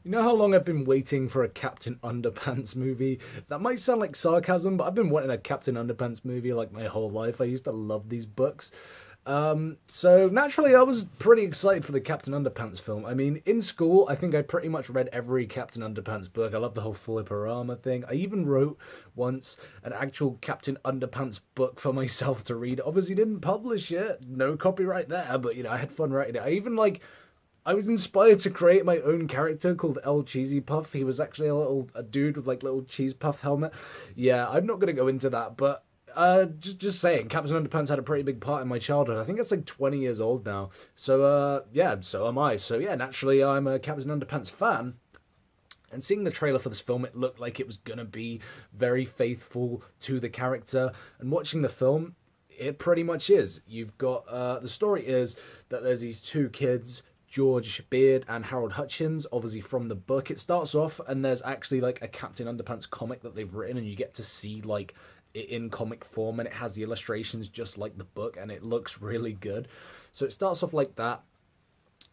You know how long I've been waiting for a Captain Underpants movie? That might sound like sarcasm, but I've been wanting a Captain Underpants movie like my whole life. I used to love these books. So naturally, I was pretty excited for the Captain Underpants film. I mean, in school, I think I pretty much read every Captain Underpants book. I love the whole Flipperama thing. I even wrote once an actual Captain Underpants book for myself to read. Obviously, didn't publish it, no copyright there, but I had fun writing it. I was inspired to create my own character called El Cheesy Puff. He was actually a dude with like little cheese puff helmet. Yeah, I'm not gonna go into that, but just saying, Captain Underpants had a pretty big part in my childhood. I think it's like 20 years old now. So yeah, so am I. So yeah, naturally I'm a Captain Underpants fan. And seeing the trailer for this film, it looked like it was gonna be very faithful to the character. And watching the film, it pretty much is. You've got the story is that there's these two kids, George Beard and Harold Hutchins, obviously from the book. It starts off, and there's actually like a Captain Underpants comic that they've written, and you get to see like it in comic form, and it has the illustrations just like the book, and it looks really good. So it starts off like that,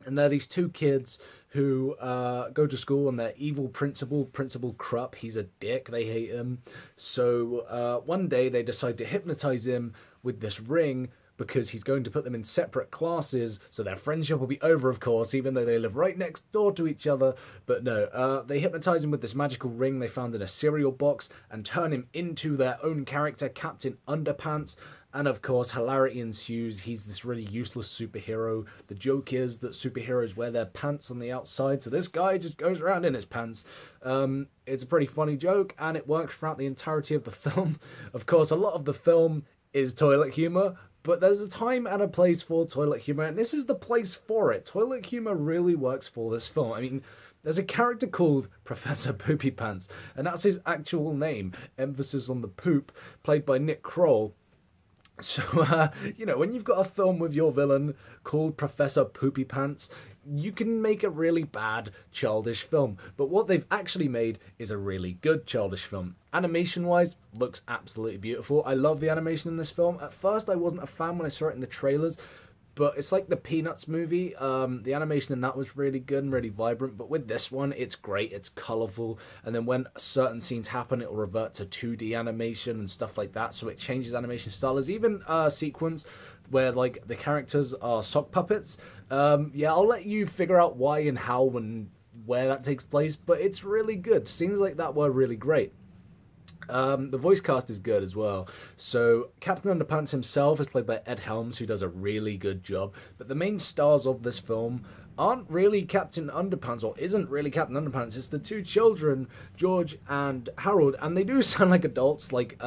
and there are these two kids who go to school, and their evil Principal Krupp, he's a dick. They hate him. So one day they decide to hypnotize him with this ring because he's going to put them in separate classes, so their friendship will be over, of course, even though they live right next door to each other. But no, they hypnotize him with this magical ring they found in a cereal box and turn him into their own character, Captain Underpants. And of course, hilarity ensues. He's this really useless superhero. The joke is that superheroes wear their pants on the outside, so this guy just goes around in his pants. It's a pretty funny joke, and it works throughout the entirety of the film. Of course, a lot of the film is toilet humor, but there's a time and a place for toilet humor, and this is the place for it. Toilet humor really works for this film. I mean, there's a character called Professor Poopy Pants, and that's his actual name, emphasis on the poop, played by Nick Kroll. So, when you've got a film with your villain called Professor Poopy Pants, you can make a really bad childish film. But what they've actually made is a really good childish film. Animation wise, looks absolutely beautiful. I love the animation in this film. At first, I wasn't a fan when I saw it in the trailers, but it's like the Peanuts movie. The animation in that was really good and really vibrant. But with this one, it's great. It's colorful. And then when certain scenes happen, it will revert to 2D animation and stuff like that. So it changes animation style. There's even a sequence where like the characters are sock puppets. Yeah, I'll let you figure out why and how and where that takes place. But it's really good. Scenes like that were really great. The voice cast is good as well. So Captain Underpants himself is played by Ed Helms, who does a really good job. But the main stars of this film aren't really Captain Underpants, or isn't really Captain Underpants. It's the two children, George and Harold, and they do sound like adults. Like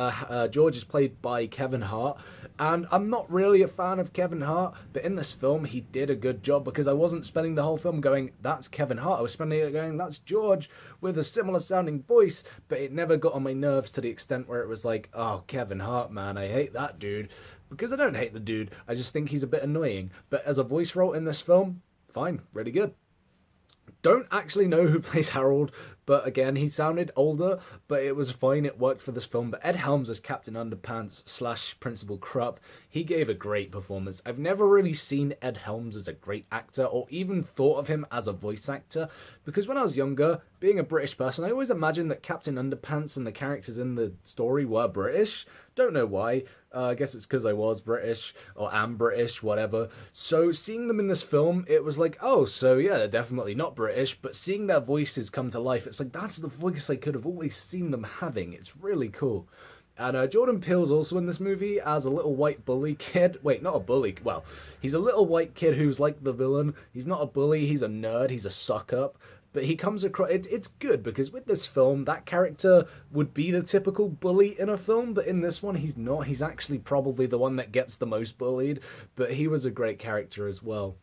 George is played by Kevin Hart, and I'm not really a fan of Kevin Hart, but in this film he did a good job because I wasn't spending the whole film going, that's Kevin Hart. I was spending it going, that's George with a similar sounding voice, but it never got on my nerves to the extent where it was like, oh, Kevin Hart, man, I hate that dude. Because I don't hate the dude, I just think he's a bit annoying. But as a voice role in this film, fine, really good. Don't actually know who plays Harold, but again, he sounded older, but it was fine, it worked for this film. But Ed Helms as Captain Underpants slash Principal Krupp, he gave a great performance. I've never really seen Ed Helms as a great actor, or even thought of him as a voice actor, because when I was younger, being a British person, I always imagined that Captain Underpants and the characters in the story were British. Don't know why. I guess it's because I was British, or am British, whatever. So seeing them in this film, it was like, oh, so yeah, they're definitely not British, but seeing their voices come to life, it's like, that's the voice I could have always seen them having. It's really cool. And Jordan Peele's also in this movie as a little white bully kid. Wait, not a bully. Well, he's a little white kid who's like the villain. He's not a bully, he's a nerd, he's a suck-up. But he comes across. It's good because with this film, that character would be the typical bully in a film, but in this one, he's not. He's actually probably the one that gets the most bullied, but he was a great character as well.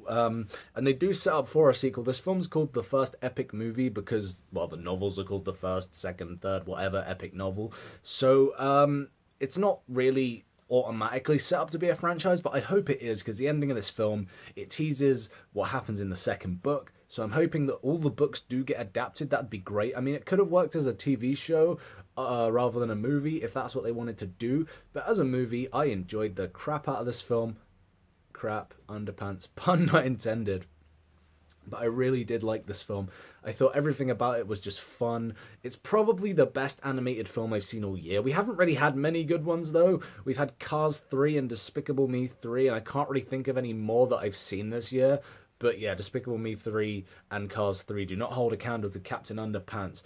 And they do set up for a sequel. This film's called The First Epic Movie because, well, the novels are called The First, Second, Third, whatever, epic novel. So it's not really automatically set up to be a franchise, but I hope it is because the ending of this film, it teases what happens in the second book. So I'm hoping that all the books do get adapted. That'd be great. I mean, it could have worked as a TV show rather than a movie if that's what they wanted to do. But as a movie, I enjoyed the crap out of this film. Crap, underpants, pun not intended. But I really did like this film. I thought everything about it was just fun. It's probably the best animated film I've seen all year. We haven't really had many good ones, though. We've had Cars 3 and Despicable Me 3, and I can't really think of any more that I've seen this year. But yeah, Despicable Me 3 and Cars 3 do not hold a candle to Captain Underpants.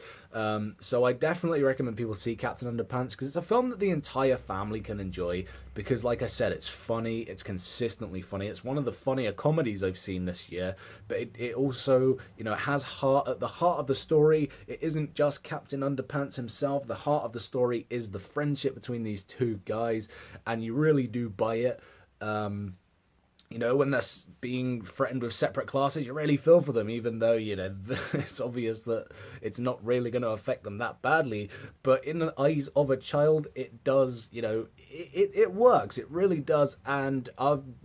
So I definitely recommend people see Captain Underpants because it's a film that the entire family can enjoy because, like I said, it's funny, it's consistently funny. It's one of the funnier comedies I've seen this year, but it also, you know, it has heart at the heart of the story. It isn't just Captain Underpants himself. The heart of the story is the friendship between these two guys, and you really do buy it. You know, when they're being threatened with separate classes, you really feel for them, even though, you know, it's obvious that it's not really going to affect them that badly. But in the eyes of a child, it does, you know, it works. It really does. And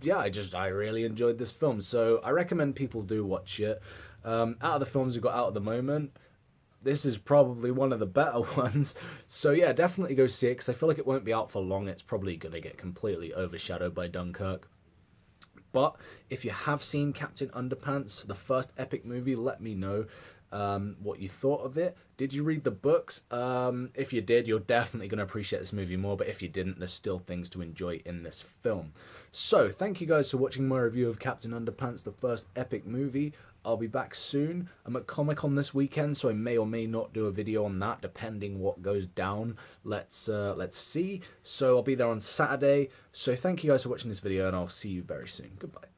yeah, I really enjoyed this film. So I recommend people do watch it. Out of the films we've got out at the moment, this is probably one of the better ones. So yeah, definitely go see it because I feel like it won't be out for long. It's probably going to get completely overshadowed by Dunkirk. But if you have seen Captain Underpants, the first epic movie, let me know what you thought of it. Did you read the books? If you did, you're definitely going to appreciate this movie more. But if you didn't, there's still things to enjoy in this film. So thank you guys for watching my review of Captain Underpants, the first epic movie. I'll be back soon. I'm at Comic-Con this weekend, so I may or may not do a video on that, depending what goes down. Let's see. So I'll be there on Saturday. So thank you guys for watching this video, and I'll see you very soon. Goodbye.